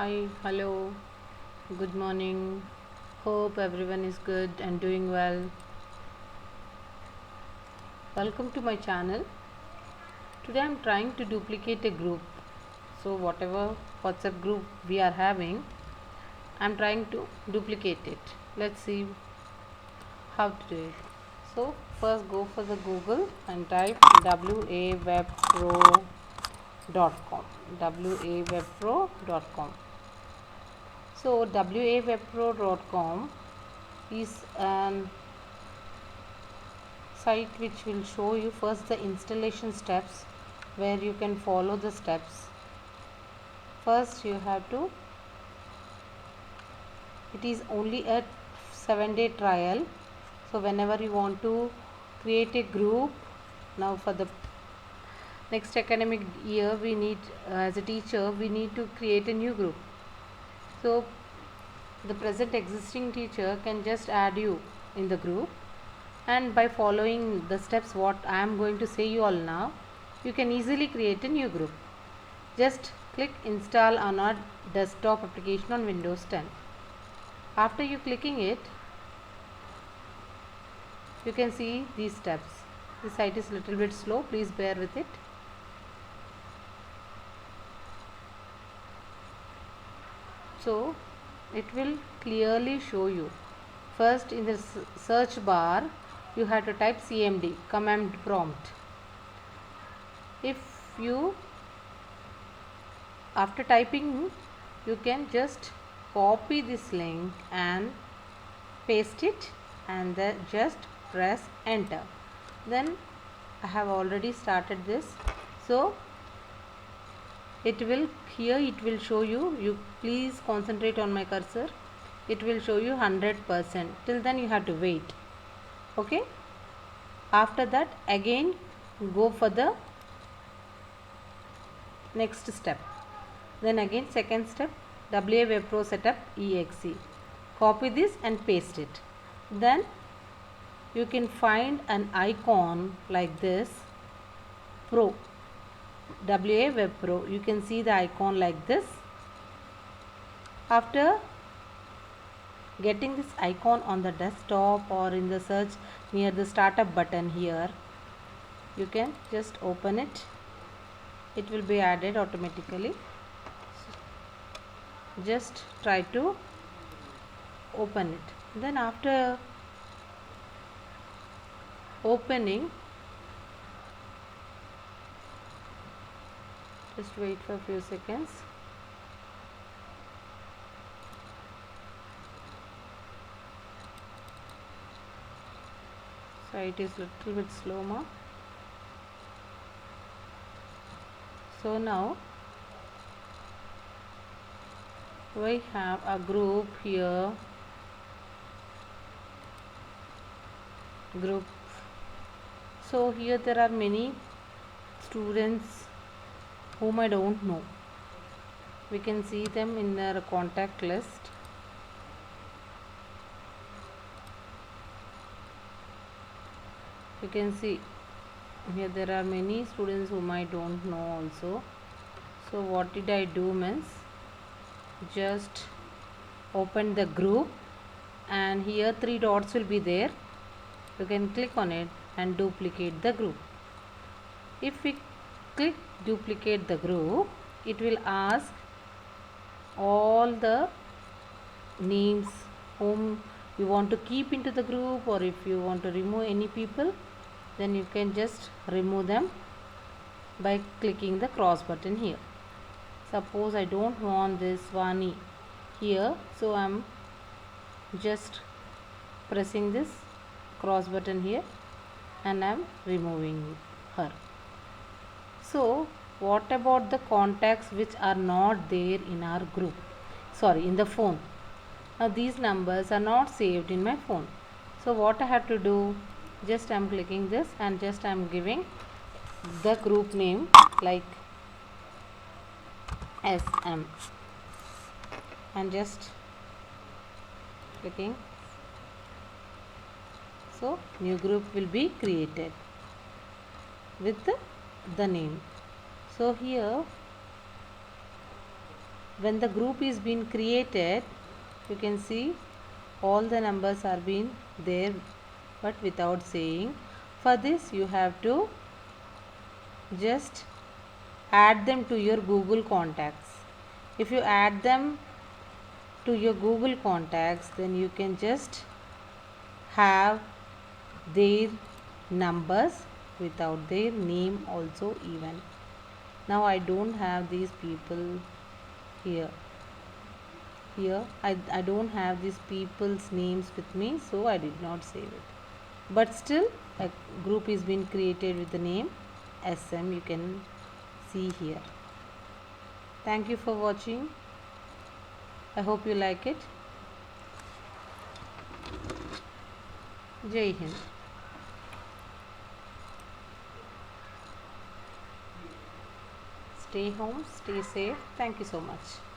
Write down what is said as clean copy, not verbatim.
Hi, hello, good morning. Hope everyone is good and doing well. Welcome to my channel. Today I'm trying to duplicate a group. So, whatever WhatsApp group we are having, I'm trying to duplicate it. Let's see how to do it. So, first go for the Google and type wawebpro.com. wawebpro.com. So, wawebpro.com is an site which will show you first the installation steps where you can follow the steps. First you have to, it is only a 7-day trial, so whenever you want to create a group, now for the next academic year we need, as a teacher we need to create a new group. So the present existing teacher can just add you in the group, and by following the steps what I am going to say you all now, you can easily create a new group. Just click install on our desktop application on Windows 10. After you clicking it, you can see these steps. The site is little bit slow, please bear with it. So it will clearly show you. First in the search bar you have to type CMD, command prompt. If you, after typing, you can just copy this link and paste it and then just press enter. Then I have already started this, so it will, here it will show you, you please concentrate on my cursor, it will show you 100%. Till then you have to wait. Okay, after that again go for the next step. Then again second step, WA Web Pro setup exe. Copy this and paste it. Then you can find an icon like this, Pro, WA Web Pro. You can see the icon like this. After getting this icon on the desktop or in the search near the startup button here, you can just open it. It will be added automatically. Just try to open it. Then after opening, just wait for a few seconds. So it is little bit slow now. So now we have a group here, group. So here there are many students whom I don't know. We can see them in their contact list. You can see here there are many students whom I don't know also. So what did I do means, just open the group and here 3 dots will be there. You can click on it and duplicate the group. If we click duplicate the group, it will ask all the names whom you want to keep into the group, or if you want to remove any people, then you can just remove them by clicking the cross button here. Suppose I don't want this Vani here, so I'm just pressing this cross button here and I'm removing her. So what about the contacts which are not there in our group, sorry, in the phone? Now these numbers are not saved in my phone. So what I have to do, just I'm clicking this and just I'm giving the group name like SM and just clicking. So new group will be created with the name. So here when the group is being created, you can see all the numbers are being there but without saying. For this you have to just add them to your Google contacts. If you add them to your Google contacts, then you can just have their numbers without their name also even. Now I don't have these people here. I don't have these people's names with me, so I did not save it. But still a group is being created with the name SM, you can see here. Thank you for watching. I hope you like it. Jai Hind. Stay home, stay safe. Thank you so much.